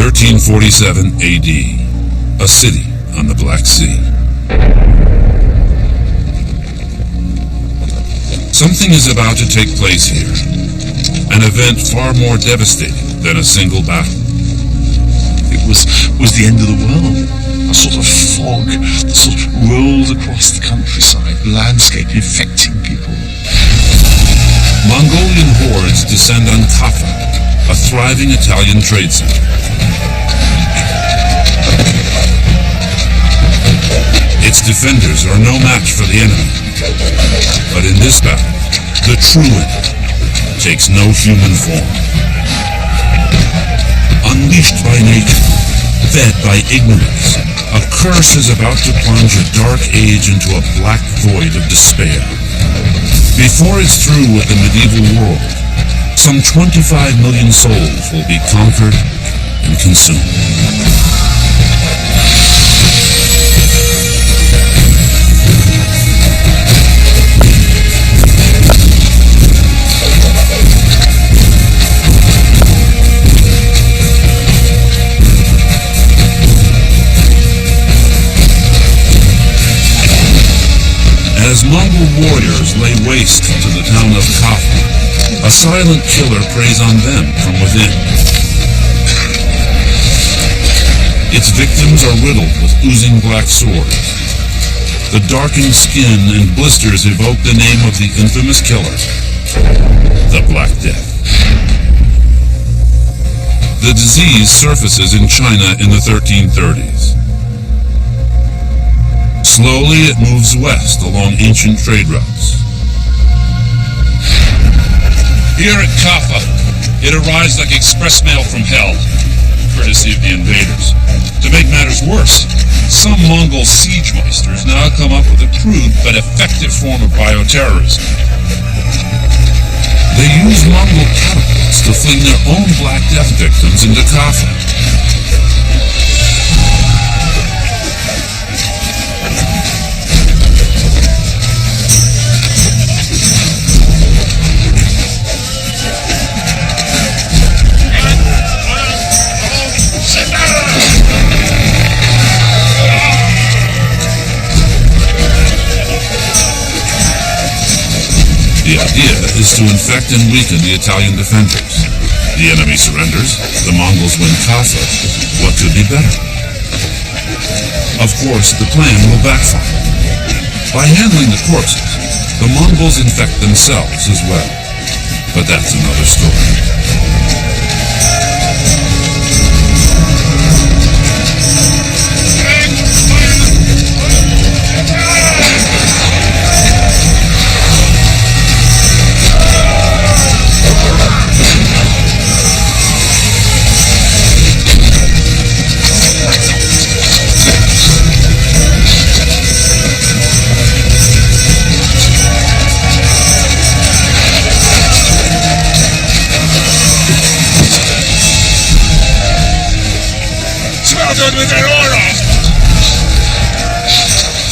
1347 AD, a city on the Black Sea. Something is about to take place here, an event far more devastating than a single battle. It was the end of the world. A sort of fog sort of rolled across the countryside, the landscape infecting people. Mongolian hordes descend on Kaffa, a thriving Italian trade center. Its defenders are no match for the enemy. But in this battle, the true enemy takes no human form. Unleashed by nature, fed by ignorance, a curse is about to plunge a dark age into a black void of despair. Before it's through with the medieval world, some 25 million souls will be conquered and consumed. As Mongol warriors lay waste to the town of Kaffa, a silent killer preys on them from within. Its victims are riddled with oozing black sores. The darkened skin and blisters evoke the name of the infamous killer, the Black Death. The disease surfaces in China in the 1330s. Slowly it moves west along ancient trade routes. Here at Kaffa, it arrives like express mail from hell, courtesy of the invaders. To make matters worse, some Mongol siege meisters now come up with a crude but effective form of bioterrorism. They use Mongol catapults to fling their own Black Death victims into Kaffa. The idea is to infect and weaken the Italian defenders. The enemy surrenders, the Mongols win Kaffa. What could be better? Of course, the plan will backfire. By handling the corpses, the Mongols infect themselves as well. But that's another story.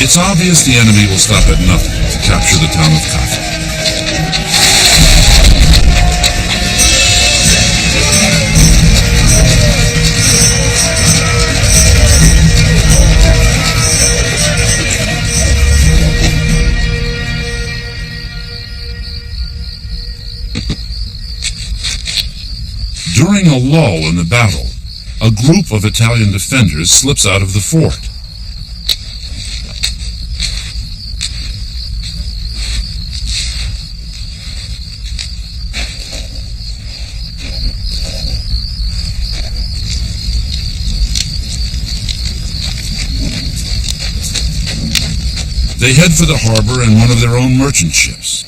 It's obvious the enemy will stop at nothing to capture the town of Kaffa. During a lull in the battle, a group of Italian defenders slips out of the fort. They head for the harbor in one of their own merchant ships.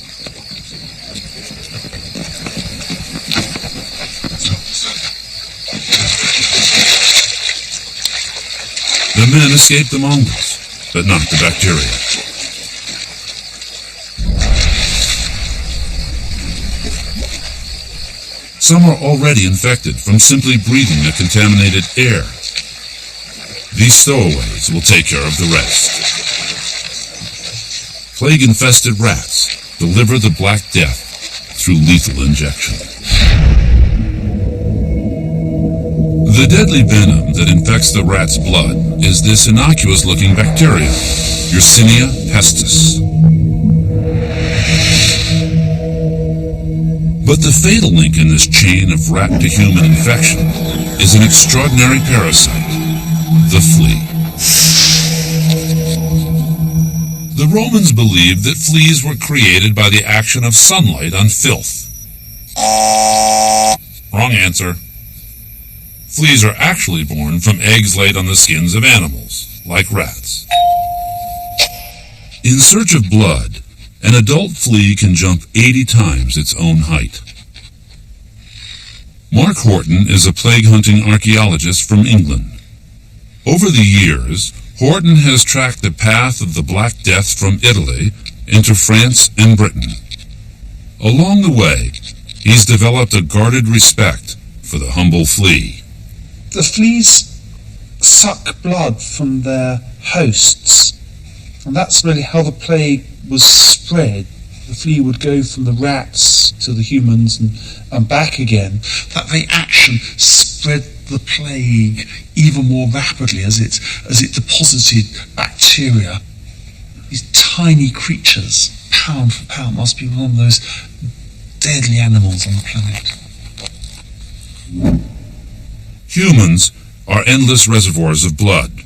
The men escape the Mongols, but not the bacteria. Some are already infected from simply breathing the contaminated air. These stowaways will take care of the rest. Plague-infested rats deliver the Black Death through lethal injection. The deadly venom that infects the rat's blood is this innocuous-looking bacteria, Yersinia pestis. But the fatal link in this chain of rat-to-human infection is an extraordinary parasite, the flea. The Romans believed that fleas were created by the action of sunlight on filth. Wrong answer. Fleas are actually born from eggs laid on the skins of animals, like rats. In search of blood, an adult flea can jump 80 times its own height. Mark Horton is a plague-hunting archaeologist from England. Over the years, Horton has tracked the path of the Black Death from Italy into France and Britain. Along the way, he's developed a guarded respect for the humble flea. The fleas suck blood from their hosts, and that's really how the plague was spread. The flea would go from the rats to the humans and back again. That very action spread the plague even more rapidly as it deposited bacteria. These tiny creatures, pound for pound, must be one of those deadly animals on the planet. Humans are endless reservoirs of blood.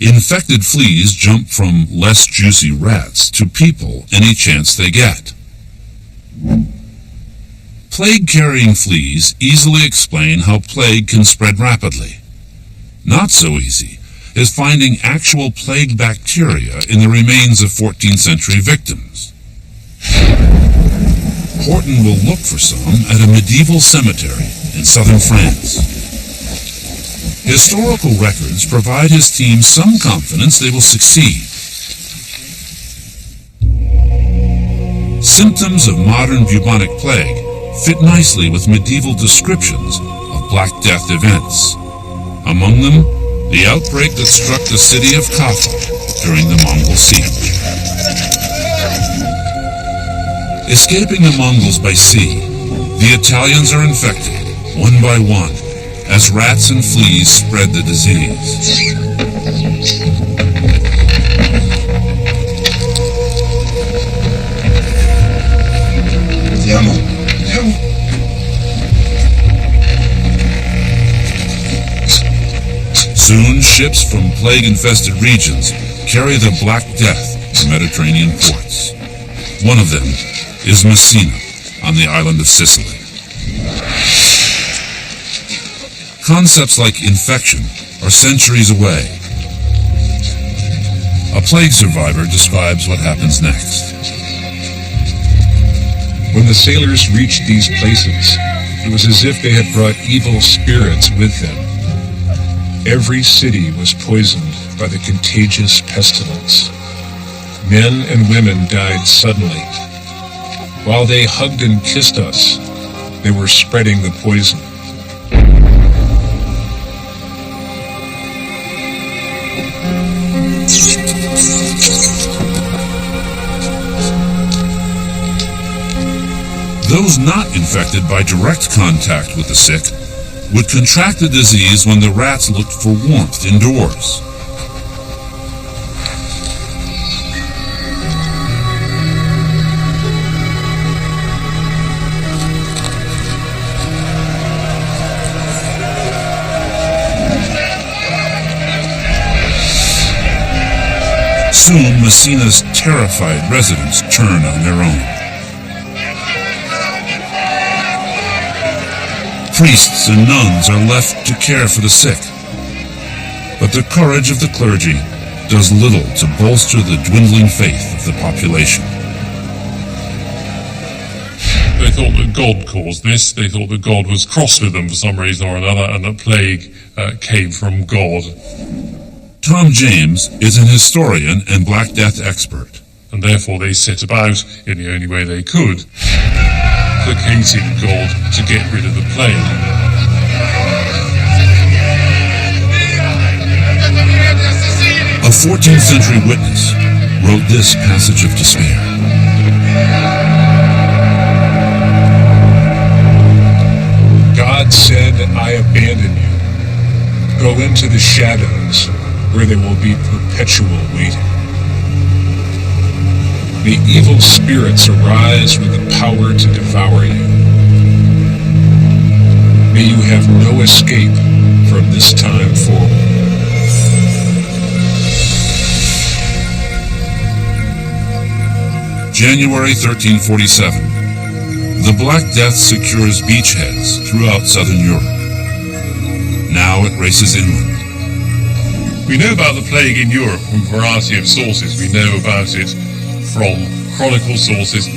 Infected fleas jump from less juicy rats to people any chance they get. Plague-carrying fleas easily explain how plague can spread rapidly. Not so easy is finding actual plague bacteria in the remains of 14th century victims. Horton will look for some at a medieval cemetery in southern France. Historical records provide his team some confidence they will succeed. Symptoms of modern bubonic plague fit nicely with medieval descriptions of Black Death events. Among them, the outbreak that struck the city of Kaffa during the Mongol siege. Escaping the Mongols by sea, the Italians are infected, one by one, as rats and fleas spread the disease. Soon, ships from plague-infested regions carry the Black Death to Mediterranean ports. One of them is Messina, on the island of Sicily. Concepts like infection are centuries away. A plague survivor describes what happens next. When the sailors reached these places, it was as if they had brought evil spirits with them. Every city was poisoned by the contagious pestilence. Men and women died suddenly. While they hugged and kissed us, they were spreading the poison. Those not infected by direct contact with the sick would contract the disease when the rats looked for warmth indoors. Soon, Messina's terrified residents turn on their own. Priests and nuns are left to care for the sick. But the courage of the clergy does little to bolster the dwindling faith of the population. They thought that God caused this. They thought that God was cross with them for some reason or another, and that plague came from God. Tom James is an historian and Black Death expert. And therefore they set about, in the only way they could, placating God to get rid of the plague. A 14th century witness wrote this passage of despair. God said, I abandon you. Go into the shadows, where there will be perpetual waiting. The evil spirits arise with the power to devour you. May you have no escape from this time forward. January 1347. The Black Death secures beachheads throughout southern Europe. Now it races inland. We know about the plague in Europe from a variety of sources. We know about it from chronicle sources.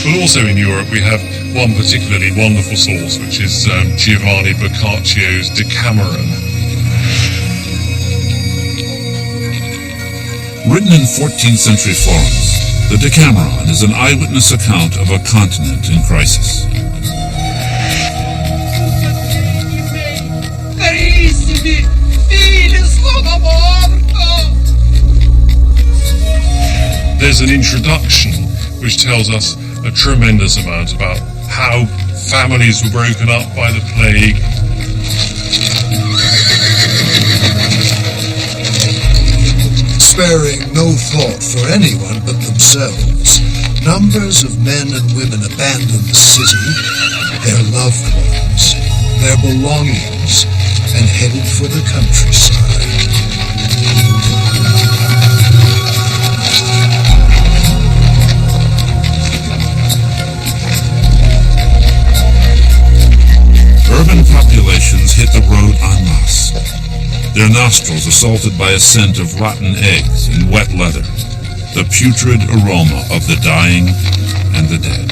But also in Europe we have one particularly wonderful source, which is Giovanni Boccaccio's Decameron. Written in 14th century Florence, the Decameron is an eyewitness account of a continent in crisis. Carissimi, figli, sono morto! There's an introduction which tells us a tremendous amount about how families were broken up by the plague. Sparing no thought for anyone but themselves, numbers of men and women abandoned the city, their loved ones, their belongings, and headed for the countryside. Urban populations hit the road en masse, their nostrils assaulted by a scent of rotten eggs and wet leather, the putrid aroma of the dying and the dead.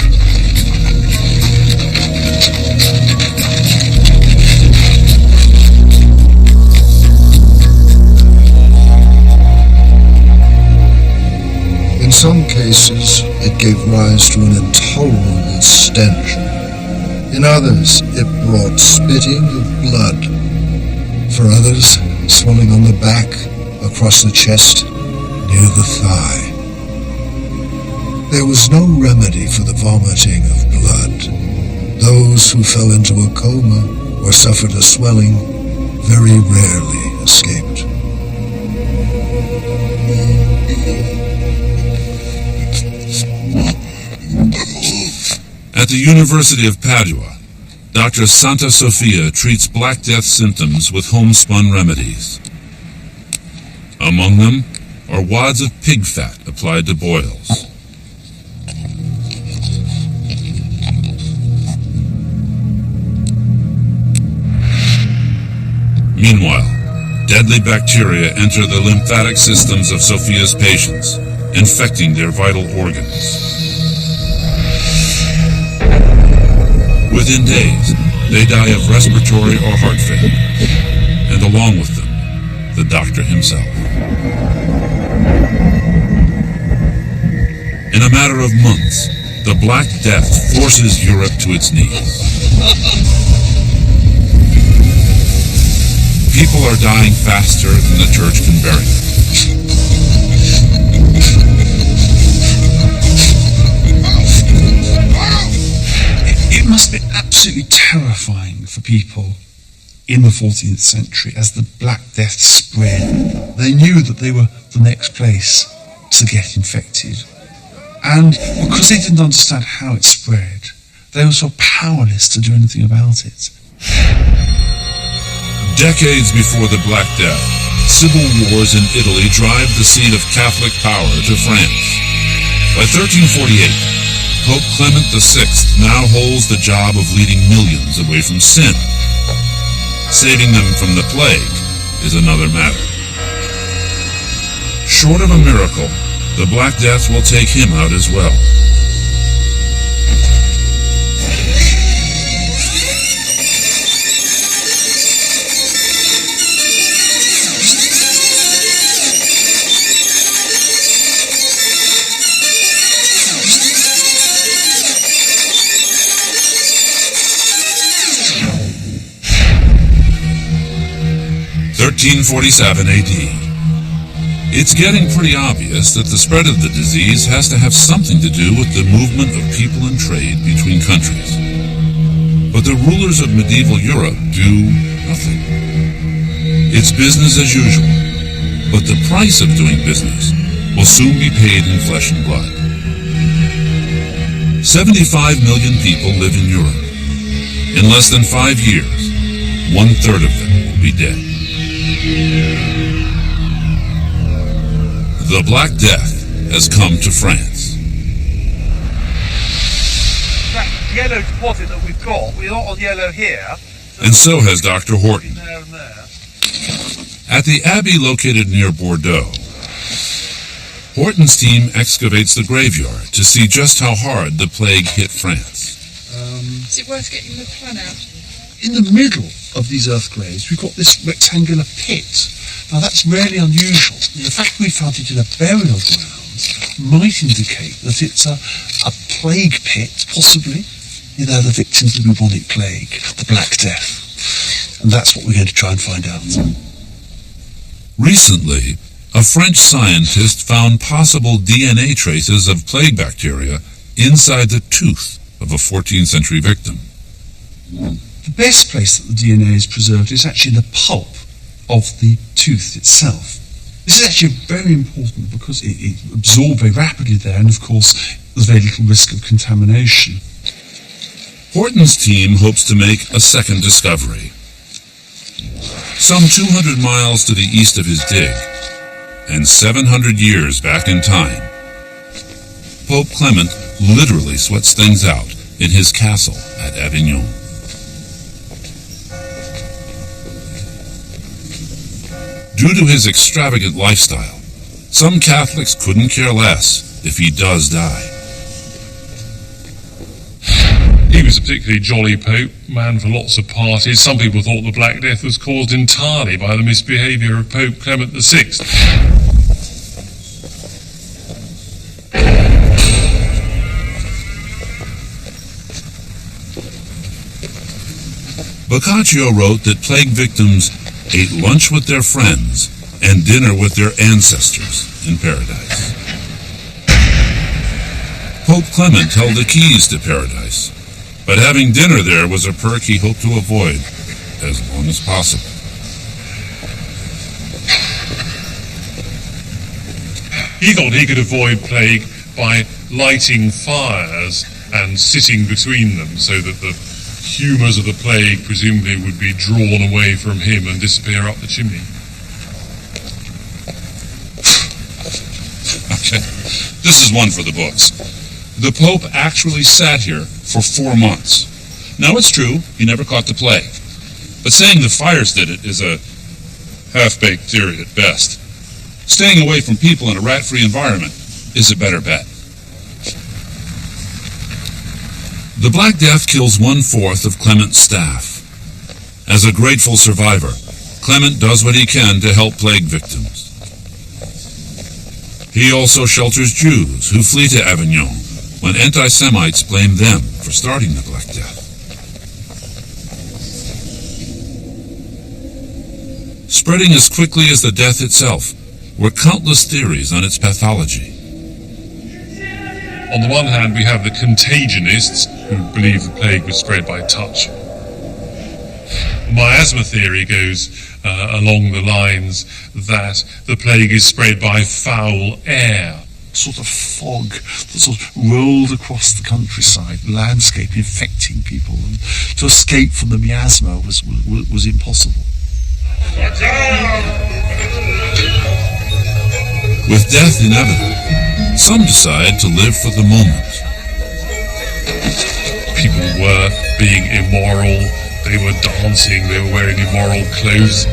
In some cases, it gave rise to an intolerable stench. In others, it brought spitting of blood. For others, swelling on the back, across the chest, near the thigh. There was no remedy for the vomiting of blood. Those who fell into a coma or suffered a swelling very rarely escaped. At the University of Padua, Dr. Santa Sofia treats Black Death symptoms with homespun remedies. Among them are wads of pig fat applied to boils. Meanwhile, deadly bacteria enter the lymphatic systems of Sofia's patients, infecting their vital organs. Within days, they die of respiratory or heart failure, and along with them, the doctor himself. In a matter of months, the Black Death forces Europe to its knees. People are dying faster than the church can bury them. It must be absolutely terrifying for people in the 14th century as the Black Death spread. They knew that they were the next place to get infected. And because they didn't understand how it spread, they were so powerless to do anything about it. Decades before the Black Death, civil wars in Italy drive the seat of Catholic power to France. By 1348, Pope Clement VI now holds the job of leading millions away from sin. Saving them from the plague is another matter. Short of a miracle, the Black Death will take him out as well. (1347 AD). It's getting pretty obvious that the spread of the disease has to have something to do with the movement of people and trade between countries. But the rulers of medieval Europe do nothing. It's business as usual, but the price of doing business will soon be paid in flesh and blood. 75 million people live in Europe. In less than 5 years, 1/3 of them will be dead. The Black Death has come to France. That yellow deposit that we've got, we're not on yellow here. And so has Dr. Horton. There and there. At the abbey located near Bordeaux, Horton's team excavates the graveyard to see just how hard the plague hit France. Is it worth getting the plan out? In the middle of these earth graves, we've got this rectangular pit. Now, that's really unusual. The fact we found it in a burial ground might indicate that it's a plague pit, possibly. They're the victims of the bubonic plague, the Black Death. And that's what we're going to try and find out. Recently, a French scientist found possible DNA traces of plague bacteria inside the tooth of a 14th century victim. The best place that the DNA is preserved is actually in the pulp of the tooth itself. This is actually very important because it absorbed very rapidly there, and of course there's very little risk of contamination. Horton's team hopes to make a second discovery. Some 200 miles to the east of his dig, and 700 years back in time, Pope Clement literally sweats things out in his castle at Avignon. Due to his extravagant lifestyle, some Catholics couldn't care less if he does die. He was a particularly jolly pope, man for lots of parties. Some people thought the Black Death was caused entirely by the misbehaviour of Pope Clement VI. Boccaccio wrote that plague victims ate lunch with their friends and dinner with their ancestors in paradise. Pope Clement held the keys to paradise, but having dinner there was a perk he hoped to avoid as long as possible. He thought he could avoid plague by lighting fires and sitting between them so that the humours of the plague presumably would be drawn away from him and disappear up the chimney. Okay, this is one for the books. The Pope actually sat here for 4 months. Now, it's true, he never caught the plague. But saying the fires did it is a half-baked theory at best. Staying away from people in a rat-free environment is a better bet. The Black Death kills 1/4 of Clement's staff. As a grateful survivor, Clement does what he can to help plague victims. He also shelters Jews who flee to Avignon when anti-Semites blame them for starting the Black Death. Spreading as quickly as the death itself were countless theories on its pathology. On the one hand, we have the contagionists who believe the plague was spread by touch. The miasma theory goes along the lines that the plague is spread by foul air. Sort of fog that sort of rolled across the countryside, landscape infecting people, and to escape from the miasma was impossible. With death inevitable, some decide to live for the moment. People were being immoral, they were dancing, they were wearing immoral clothes.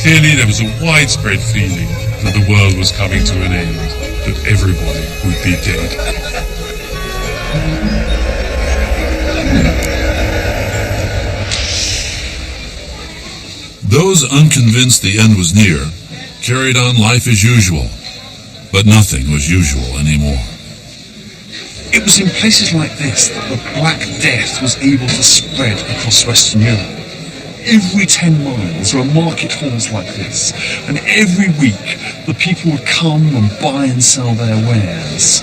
Clearly there was a widespread feeling that the world was coming to an end, that everybody would be dead. Those unconvinced the end was near carried on life as usual, but nothing was usual anymore. It was in places like this that the Black Death was able to spread across Western Europe. Every 10 miles there are market halls like this, and every week the people would come and buy and sell their wares.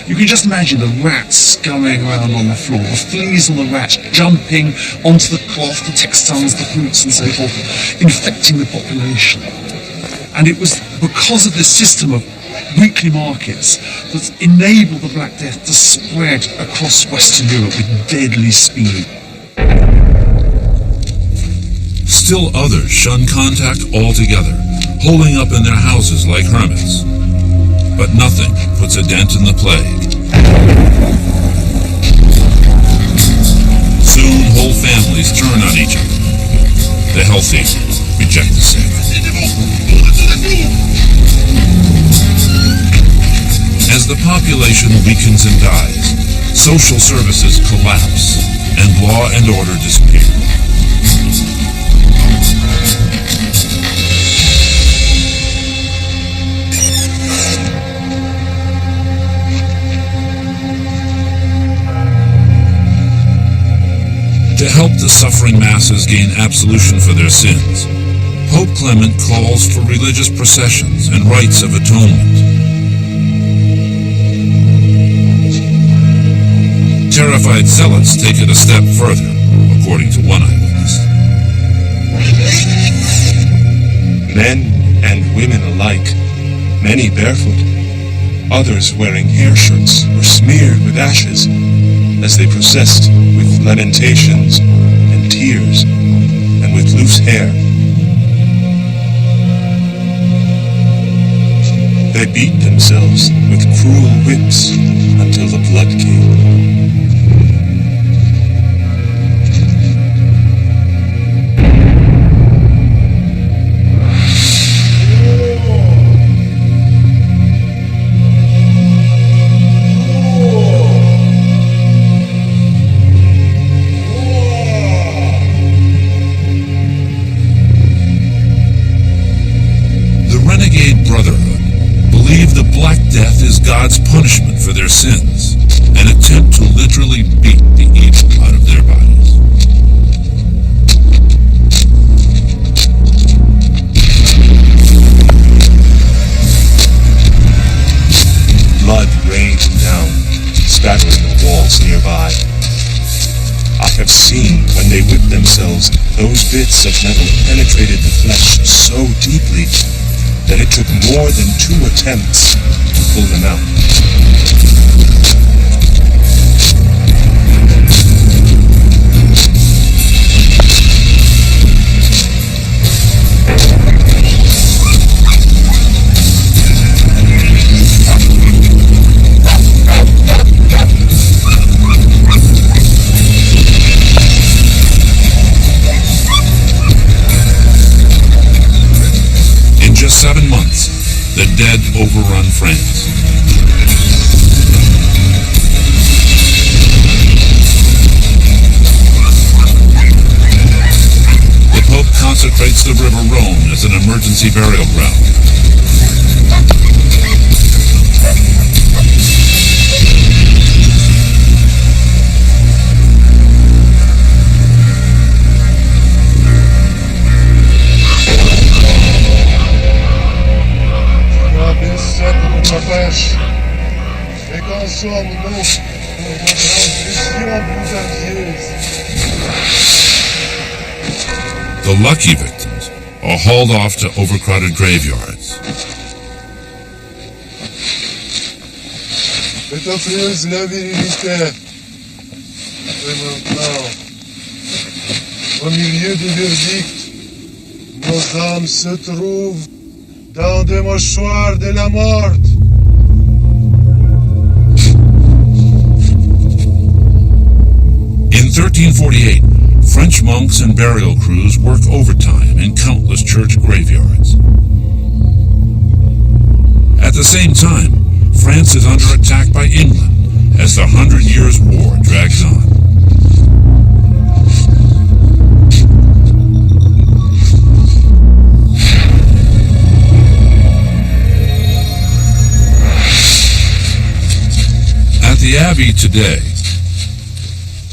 You can just imagine the rats scurrying around on the floor, the fleas on the rats jumping onto the cloth, the textiles, the fruits and so forth, infecting the population. And it was because of this system of weekly markets that enabled the Black Death to spread across Western Europe with deadly speed. Still others shun contact altogether, holing up in their houses like hermits. But nothing puts a dent in the plague. Soon whole families turn on each other. The healthy reject the sick. As the population weakens and dies, social services collapse and law and order disappear. To help the suffering masses gain absolution for their sins, Pope Clement calls for religious processions and rites of atonement. Terrified zealots take it a step further, according to one eyewitness. Men and women alike, many barefoot, others wearing hair shirts were smeared with ashes as they processed with lamentations and tears and with loose hair. They beat themselves with cruel whips until the blood came. Death is God's punishment for their sins, an attempt to literally beat the evil out of their bodies. Blood rained down, spattering the walls nearby. I have seen when they whipped themselves, those bits of metal penetrated the flesh so deeply that it took more than 2 attempts to pull them out. In just 7 months, the dead overrun France. The Pope consecrates the River Rhone as an emergency burial ground. Et qu'en somme, nous, pour votre transgression bousardieuse. The lucky victims are hauled off to overcrowded graveyards. Faites offreuse la virilité. Et maintenant, au milieu du verdict, nos âmes se trouvent dans des mâchoires de la mort. In 1348, French monks and burial crews work overtime in countless church graveyards. At the same time, France is under attack by England as the 100 Years' War drags on. At the Abbey today,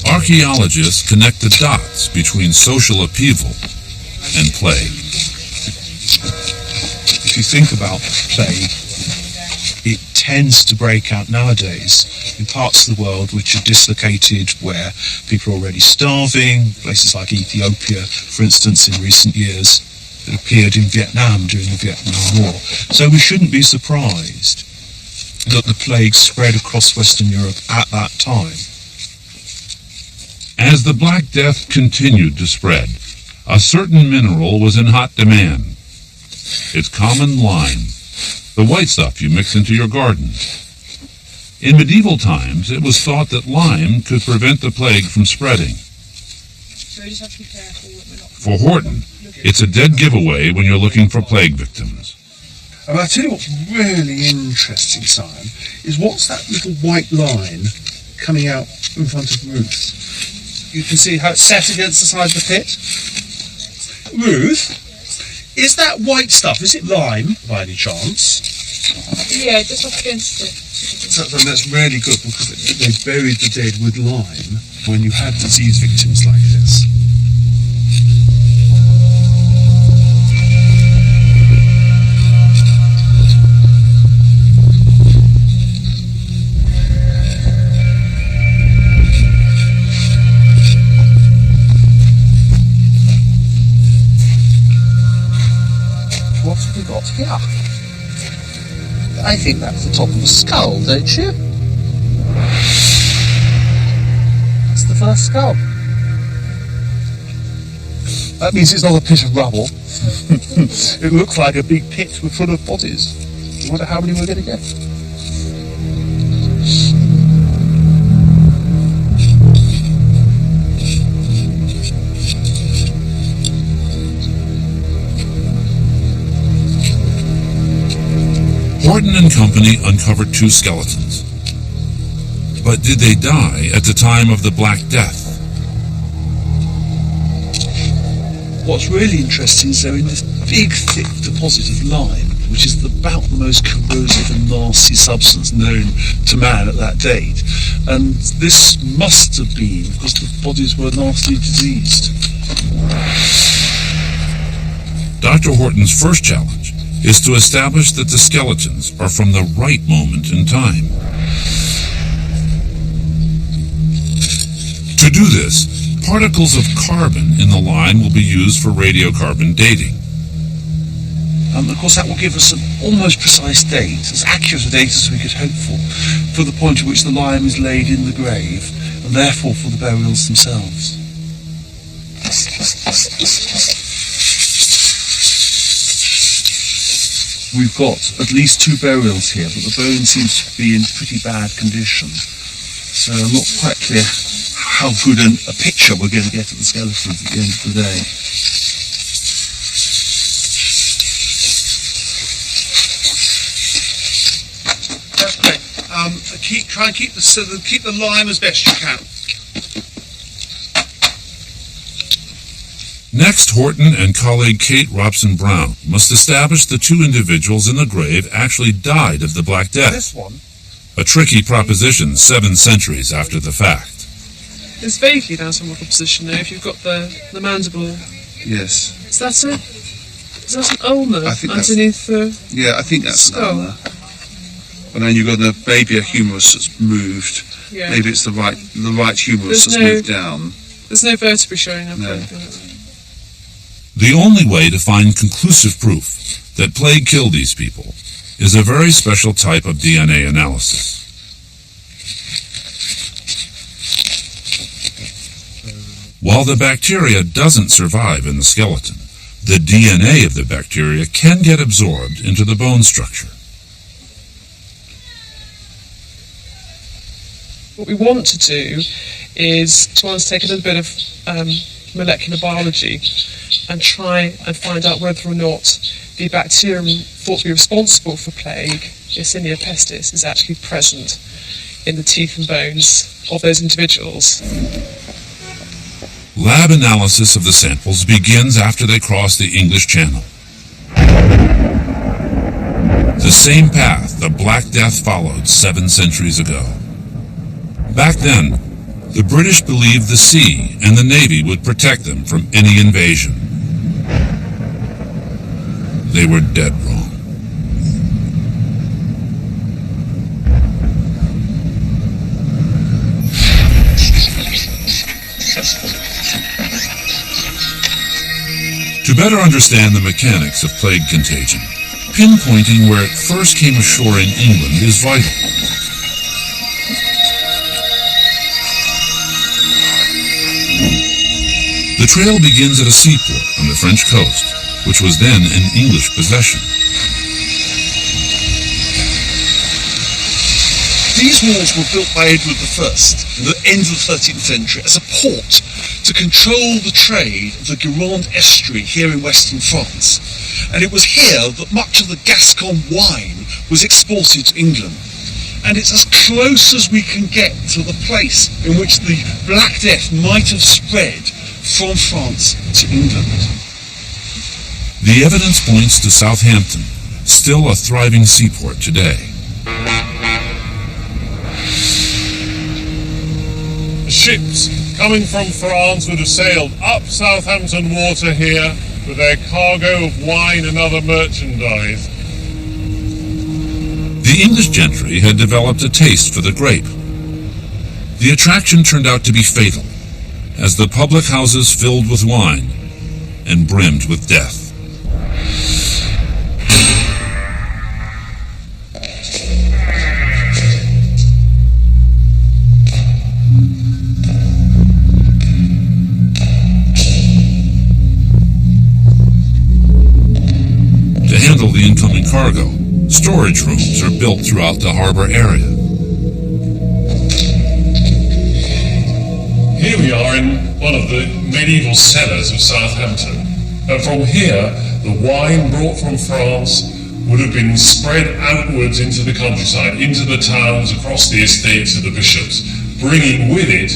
archaeologists connect the dots between social upheaval and plague. If you think about plague, it tends to break out nowadays in parts of the world which are dislocated, where people are already starving, places like Ethiopia, for instance, in recent years. It appeared in Vietnam during the Vietnam War. So we shouldn't be surprised that the plague spread across Western Europe at that time. As the Black Death continued to spread, a certain mineral was in hot demand. It's common lime, the white stuff you mix into your garden. In medieval times, it was thought that lime could prevent the plague from spreading. So we just have to be careful that we're not... For Horton, it's a dead giveaway when you're looking for plague victims. And I'll tell you what's really interesting, Simon, is what's that little white line coming out in front of Ruth? You can see how it's set against the side of the pit. Ruth, is that white stuff, is it lime by any chance? Yeah, just up against it. And that's really good, because they buried the dead with lime when you had disease victims like this. What have we got here? I think that's the top of a skull, don't you? That's the first skull. That means it's not a pit of rubble. It looks like a big pit full of bodies. I wonder how many we're going to get. Horton and Company uncovered 2 skeletons. But did they die at the time of the Black Death? What's really interesting is they're in this big, thick deposit of lime, which is about the most corrosive and nasty substance known to man at that date. And this must have been because the bodies were nastily diseased. Dr. Horton's first challenge is to establish that the skeletons are from the right moment in time. To do this, particles of carbon in the lime will be used for radiocarbon dating. Of course, that will give us an almost precise date, as accurate a date as we could hope for the point at which the lime is laid in the grave, and therefore for the burials themselves. We've got at least 2 burials here, but the bone seems to be in pretty bad condition. So I'm not quite clear how good a picture we're going to get of the skeletons at the end of the day. Okay. Try and keep the lime as best you can. Next, Horton and colleague Kate Robson Brown must establish the 2 individuals in the grave actually died of the Black Death. This one? A tricky proposition 7 centuries after the fact. It's vaguely an anatomical position now. If you've got the mandible. Yes. Is that an ulnar I think underneath the Yeah, I think that's skull? an ulnar. And then you've got maybe a humerus that's moved. Yeah. Maybe it's the right humerus There's that's moved down. There's no vertebrae showing up. No. Or anything like that. The only way to find conclusive proof that plague killed these people is a very special type of DNA analysis. While the bacteria doesn't survive in the skeleton, the DNA of the bacteria can get absorbed into the bone structure. What we want to do is to undertake a little bit of molecular biology and try and find out whether or not the bacterium thought to be responsible for plague, Yersinia pestis, is actually present in the teeth and bones of those individuals. Lab analysis of the samples begins after they cross the English Channel. The same path the Black Death followed 7 centuries ago. Back then, the British believed the sea and the Navy would protect them from any invasion. They were dead wrong. To better understand the mechanics of plague contagion, pinpointing where it first came ashore in England is vital. The trail begins at a seaport on the French coast, which was then an English possession. These walls were built by Edward I at the end of the 13th century as a port to control the trade of the Gironde estuary here in western France. And it was here that much of the Gascon wine was exported to England. And it's as close as we can get to the place in which the Black Death might have spread from France to England. The evidence points to Southampton, still a thriving seaport today. Ships coming from France would have sailed up Southampton water here with their cargo of wine and other merchandise. The English gentry had developed a taste for the grape. The attraction turned out to be fatal, as the public houses filled with wine and brimmed with death. To handle the incoming cargo, storage rooms are built throughout the harbor area. Here we are in one of the medieval cellars of Southampton. And from here, the wine brought from France would have been spread outwards into the countryside, into the towns, across the estates of the bishops, bringing with it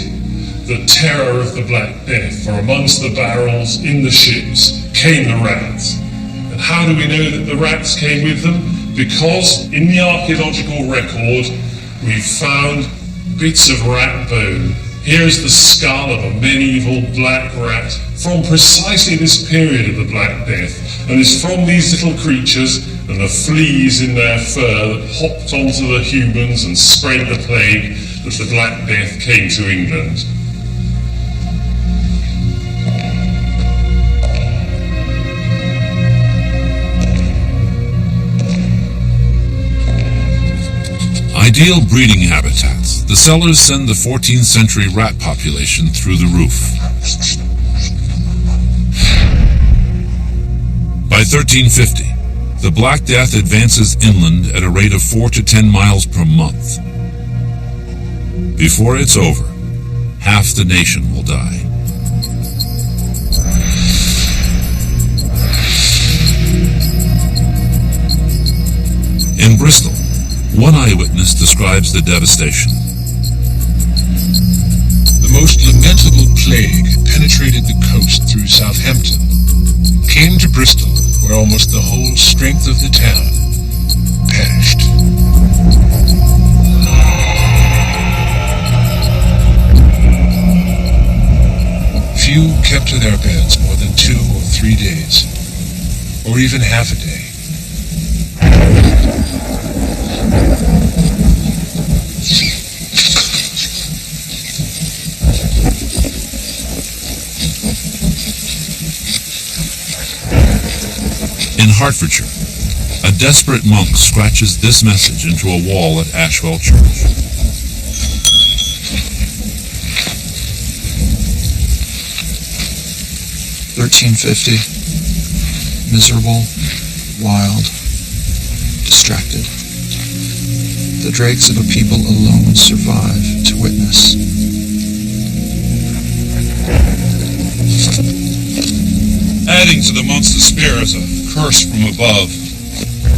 the terror of the Black Death. For amongst the barrels in the ships came the rats. And how do we know that the rats came with them? Because in the archaeological record, we've found bits of rat bone. Here is the skull of a medieval black rat from precisely this period of the Black Death. And it's from these little creatures and the fleas in their fur that hopped onto the humans and spread the plague that the Black Death came to England. Ideal breeding habitats, the cellars send the 14th century rat population through the roof. By 1350, the Black Death advances inland at a rate of 4 to 10 miles per month. Before it's over, half the nation will die. In Bristol, one eyewitness describes the devastation. The most lamentable plague penetrated the coast through Southampton, came to Bristol, where almost the whole strength of the town perished. Few kept to their beds more than 2 or 3 days, or even half a day. In Hertfordshire, a desperate monk scratches this message into a wall at Ashwell Church. "1350. Miserable, wild, distracted. The dregs of a people alone survive to witness. Adding to the month's despair is a curse from above.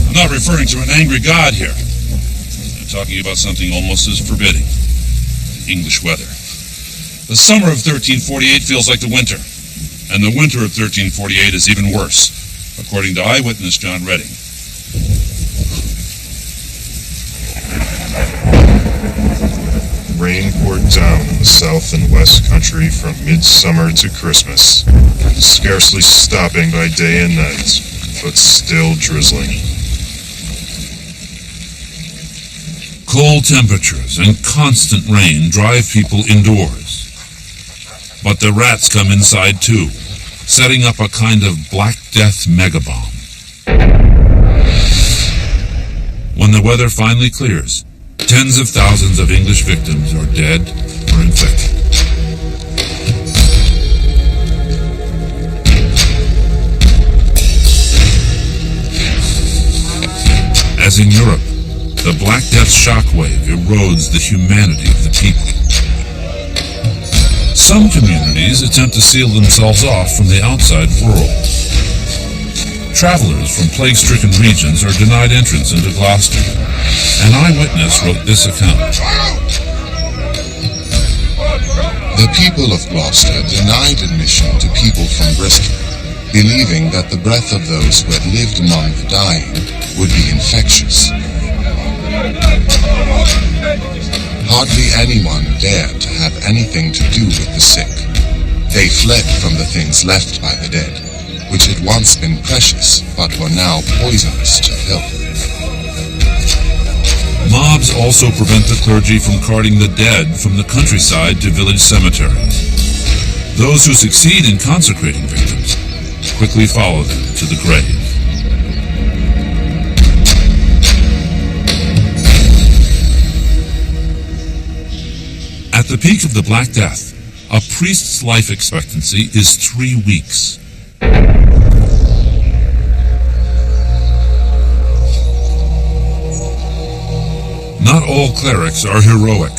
I'm not referring to an angry God here. I'm talking about something almost as forbidding. English weather. The summer of 1348 feels like the winter, and the winter of 1348 is even worse, according to eyewitness John Redding. Rain poured down in the south and west country from midsummer to Christmas, scarcely stopping by day and night, but still drizzling. Cold temperatures and constant rain drive people indoors. But the rats come inside too, setting up a kind of Black Death megabomb. When the weather finally clears, tens of thousands of English victims are dead or infected. As in Europe, the Black Death shockwave erodes the humanity of the people. Some communities attempt to seal themselves off from the outside world. Travelers from plague-stricken regions are denied entrance into Gloucester. An eyewitness wrote this account. The people of Gloucester denied admission to people from Bristol, believing that the breath of those who had lived among the dying would be infectious. Hardly anyone dared to have anything to do with the sick. They fled from the things left by the dead, which had once been precious, but were now poisonous to health. Mobs also prevent the clergy from carting the dead from the countryside to village cemeteries. Those who succeed in consecrating victims quickly follow them to the grave. At the peak of the Black Death, a priest's life expectancy is 3 weeks. Not all clerics are heroic.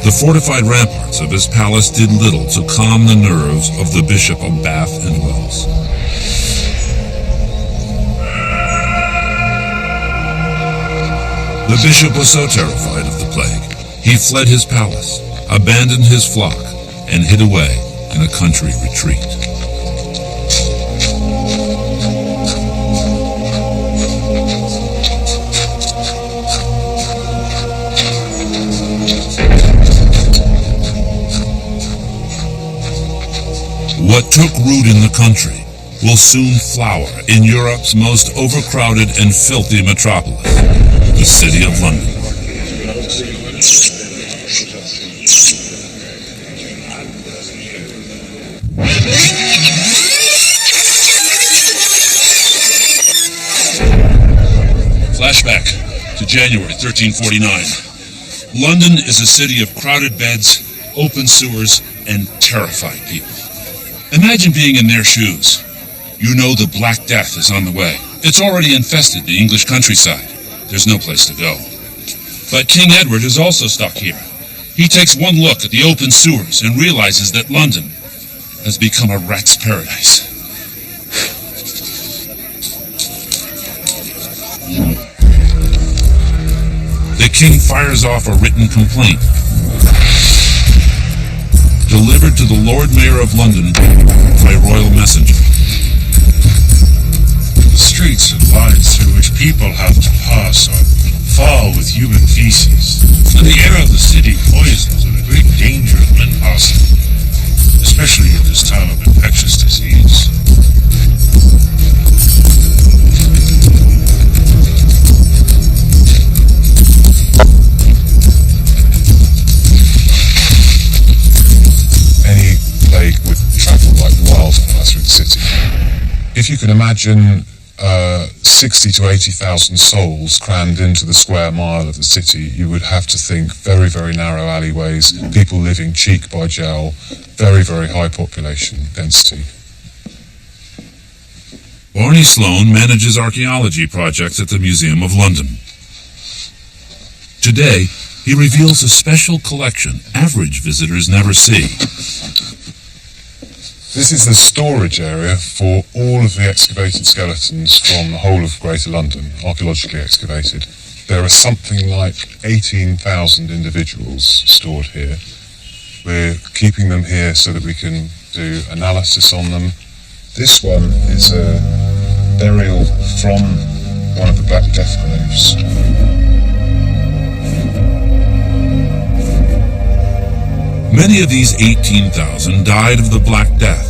The fortified ramparts of his palace did little to calm the nerves of the Bishop of Bath and Wells. The bishop was so terrified of the plague, he fled his palace, abandoned his flock, and hid away in a country retreat. What took root in the country will soon flower in Europe's most overcrowded and filthy metropolis, the city of London. Flashback to January 1349. London is a city of crowded beds, open sewers, and terrified people. Imagine being in their shoes. You know the Black Death is on the way. It's already infested the English countryside. There's no place to go. But King Edward is also stuck here. He takes one look at the open sewers and realizes that London has become a rat's paradise. The king fires off a written complaint, delivered to the Lord Mayor of London by royal messenger. The streets and lines through which people have to pass are foul with human feces, and the air of the city poisons and a great danger of men passing, especially at this time of infectious disease. Any plague would travel like wildfire through the city. If you can imagine 60 to 80,000 souls crammed into the square mile of the city, you would have to think very, very narrow alleyways, people living cheek by jowl, very, very high population density. Barney Sloane manages archaeology projects at the Museum of London. Today, he reveals a special collection average visitors never see. This is the storage area for all of the excavated skeletons from the whole of Greater London, archaeologically excavated. There are something like 18,000 individuals stored here. We're keeping them here so that we can do analysis on them. This one is a burial from one of the Black Death graves. Many of these 18,000 died of the Black Death.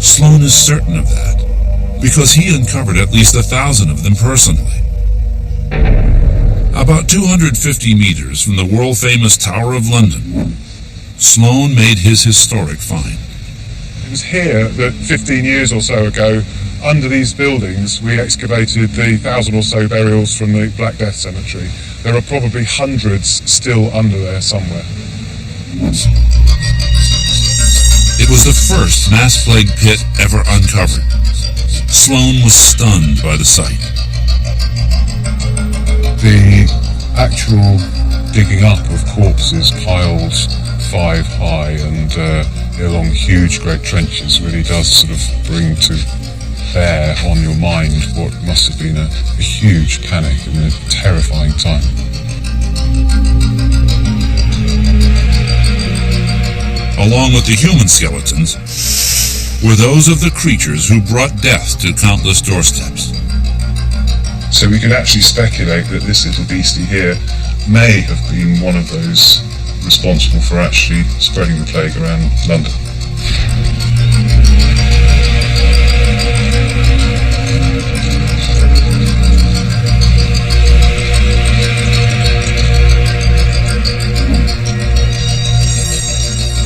Sloane is certain of that, because he uncovered at least 1,000 of them personally. About 250 meters from the world-famous Tower of London, Sloane made his historic find. It was here that 15 years or so ago, under these buildings, we excavated the 1,000 or so burials from the Black Death Cemetery. There are probably hundreds still under there somewhere. It was the first mass plague pit ever uncovered. Sloane was stunned by the sight. The actual digging up of corpses piled 5 high and along huge great trenches really does sort of bring to bear on your mind what must have been a huge panic and a terrifying time. Along with the human skeletons were those of the creatures who brought death to countless doorsteps. So we can actually speculate that this little beastie here may have been one of those responsible for actually spreading the plague around London.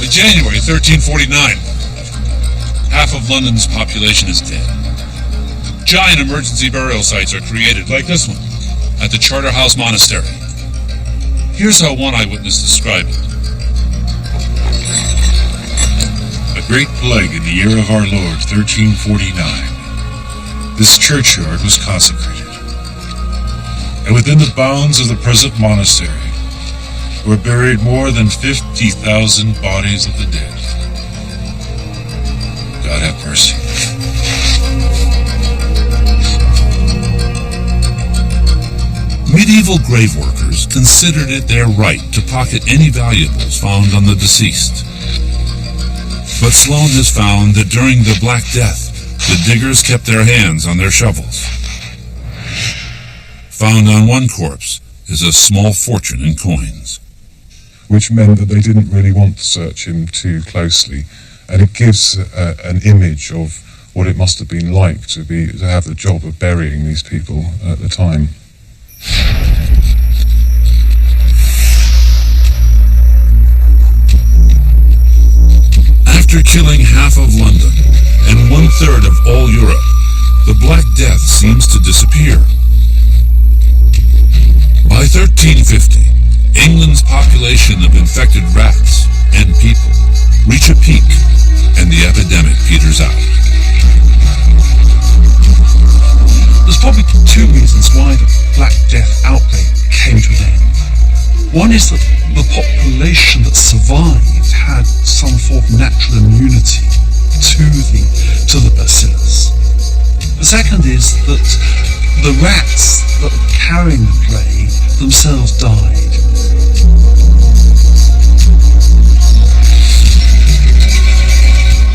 In January 1349, half of London's population is dead. Giant emergency burial sites are created, like this one, at the Charterhouse Monastery. Here's how one eyewitness described it. A great plague in the year of our Lord, 1349. This churchyard was consecrated, and within the bounds of the present monastery were buried more than 50,000 bodies of the dead. God have mercy. Medieval grave workers considered it their right to pocket any valuables found on the deceased. But Sloane has found that during the Black Death, the diggers kept their hands on their shovels. Found on one corpse is a small fortune in coins. Which meant that they didn't really want to search him too closely. And it gives an image of what it must have been like to have the job of burying these people at the time. After killing half of London and 1/3 of all Europe, the Black Death seems to disappear. By 1350, England's population of infected rats and people reach a peak, and the epidemic peters out. There's probably 2 reasons why the Black Death outbreak came to an end. One is that the population that survived had some form of natural immunity to the bacillus. The second is that the rats that were carrying the plague themselves died.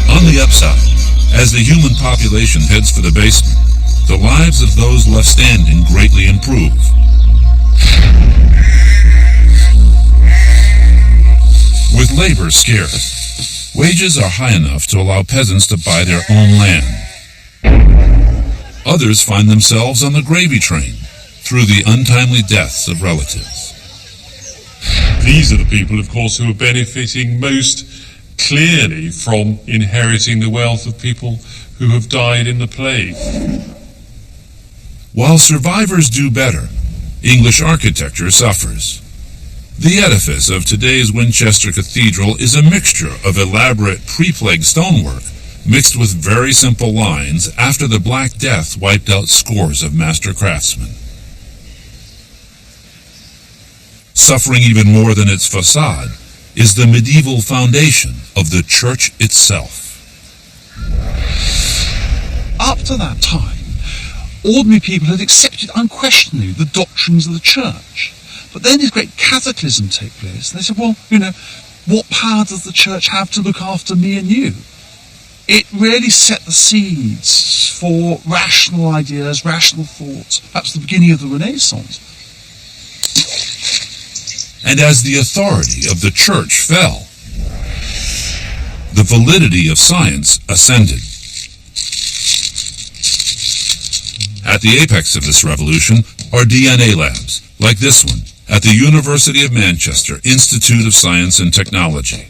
On the upside, as the human population heads for the basement, the lives of those left standing greatly improve. With labor scarce, wages are high enough to allow peasants to buy their own land. Others find themselves on the gravy train through the untimely deaths of relatives. These are the people, of course, who are benefiting most clearly from inheriting the wealth of people who have died in the plague. While survivors do better, English architecture suffers. The edifice of today's Winchester Cathedral is a mixture of elaborate pre-plague stonework mixed with very simple lines after the Black Death wiped out scores of master craftsmen. Suffering even more than its facade is the medieval foundation of the church itself. Up to that time, ordinary people had accepted unquestionably the doctrines of the church. But then this great cataclysm took place, and they said, well, what power does the church have to look after me and you? It really set the seeds for rational ideas, rational thoughts, perhaps the beginning of the Renaissance. And as the authority of the church fell, the validity of science ascended. At the apex of this revolution are DNA labs, like this one, at the University of Manchester Institute of Science and Technology.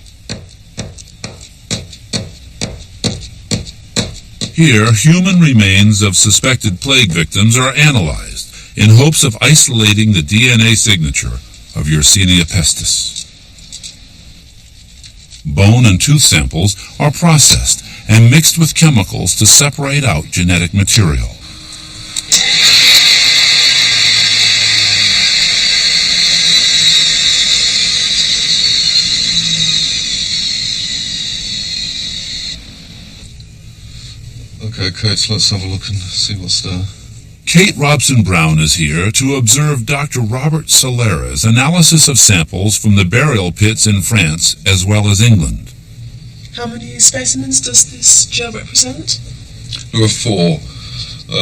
Here, human remains of suspected plague victims are analyzed in hopes of isolating the DNA signature of Yersinia pestis. Bone and tooth samples are processed and mixed with chemicals to separate out genetic material. Okay, Kate, let's have a look and see what's there. Kate Robson-Brown is here to observe Dr. Robert Solera's analysis of samples from the burial pits in France as well as England. How many specimens does this gel represent? There are 4.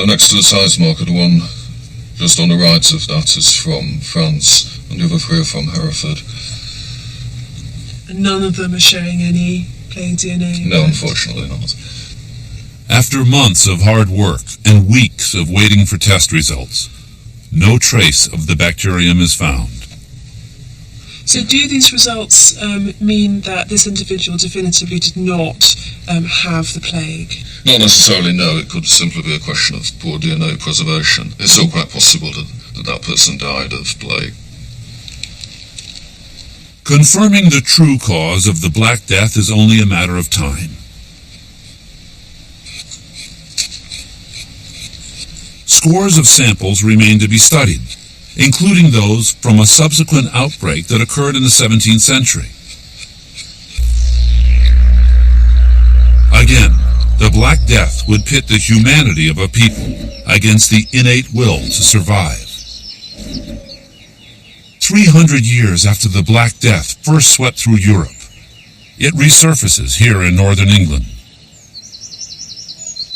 Next to the size marker, the one just on the right of that is from France, and the other 3 are from Hereford. And none of them are showing any plague DNA? No, unfortunately not. After months of hard work and weeks of waiting for test results, no trace of the bacterium is found. So do these results mean that this individual definitively did not have the plague? Not necessarily, no. It could simply be a question of poor DNA preservation. It's still quite possible that person died of plague. Confirming the true cause of the Black Death is only a matter of time. Scores of samples remain to be studied, including those from a subsequent outbreak that occurred in the 17th century. Again, the Black Death would pit the humanity of a people against the innate will to survive. 300 years after the Black Death first swept through Europe, it resurfaces here in northern England.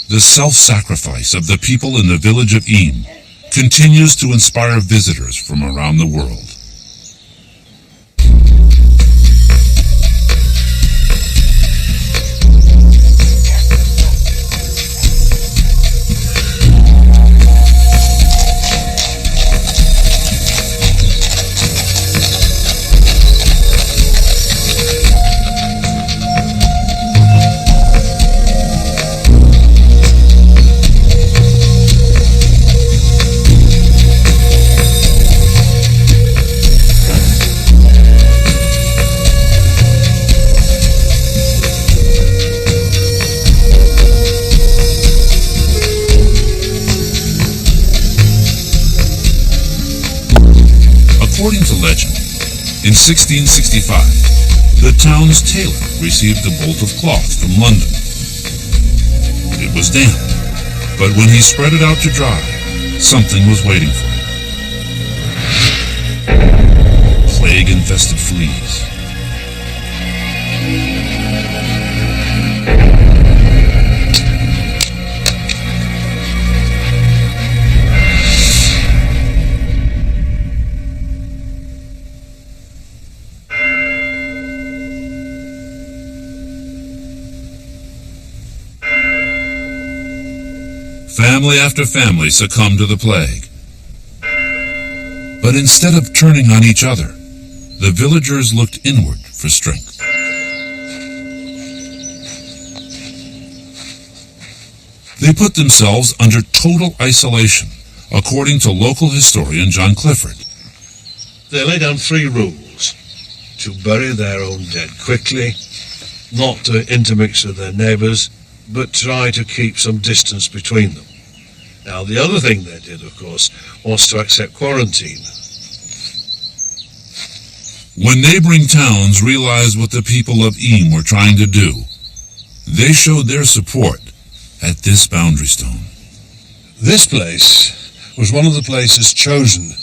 The self-sacrifice of the people in the village of Eyam continues to inspire visitors from around the world. According to legend, in 1665, the town's tailor received a bolt of cloth from London. It was damp, but when he spread it out to dry, something was waiting for him. Plague-infested fleas. Family after family succumbed to the plague. But instead of turning on each other, the villagers looked inward for strength. They put themselves under total isolation, according to local historian John Clifford. They lay down 3 rules: to bury their own dead quickly, not to intermix with their neighbours, but try to keep some distance between them. Now, the other thing they did, of course, was to accept quarantine. When neighboring towns realized what the people of Eyam were trying to do, they showed their support at this boundary stone. This place was one of the places chosen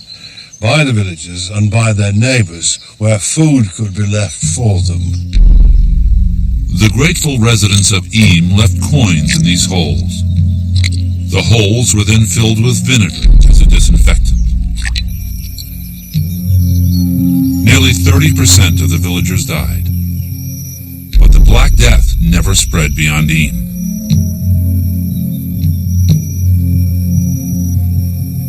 by the villagers and by their neighbours where food could be left for them. The grateful residents of Eyam left coins in these holes. The holes were then filled with vinegar as a disinfectant. Nearly 30% of the villagers died. But the Black Death never spread beyond Eyam.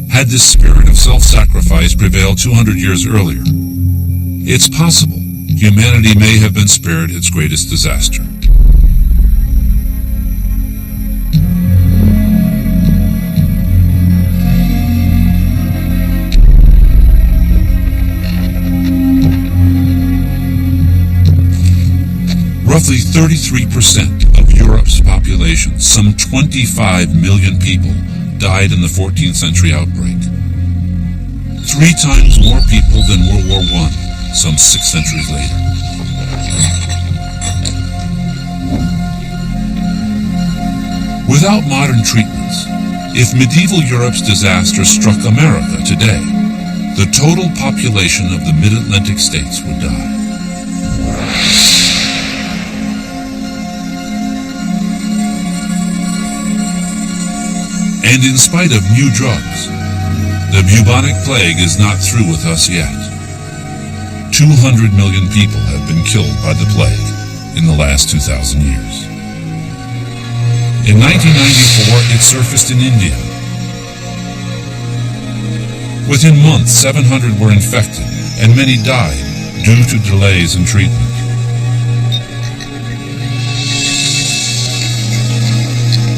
Had this spirit of self-sacrifice prevailed 200 years earlier, it's possible humanity may have been spared its greatest disaster. Roughly 33% of Europe's population, some 25 million people, died in the 14th century outbreak. 3 times more people than World War I, some 6 centuries later. Without modern treatments, if medieval Europe's disaster struck America today, the total population of the mid-Atlantic states would die. And in spite of new drugs, the bubonic plague is not through with us yet. 200 million people have been killed by the plague in the last 2,000 years. In 1994, it surfaced in India. Within months, 700 were infected, and many died due to delays in treatment.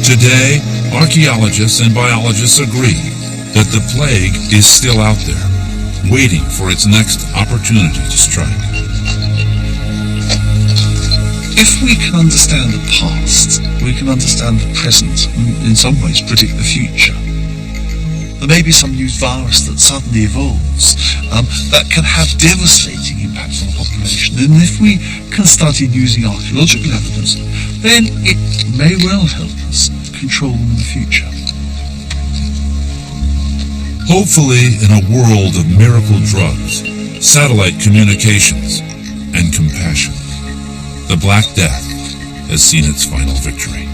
Today, archaeologists and biologists agree that the plague is still out there, waiting for its next opportunity to strike. If we can understand the past, we can understand the present, and in some ways predict the future. There may be some new virus that suddenly evolves that can have devastating impacts on the population, and if we can start using archaeological evidence, then it may well help us control them in the future. Hopefully, in a world of miracle drugs, satellite communications, and compassion, the Black Death has seen its final victory.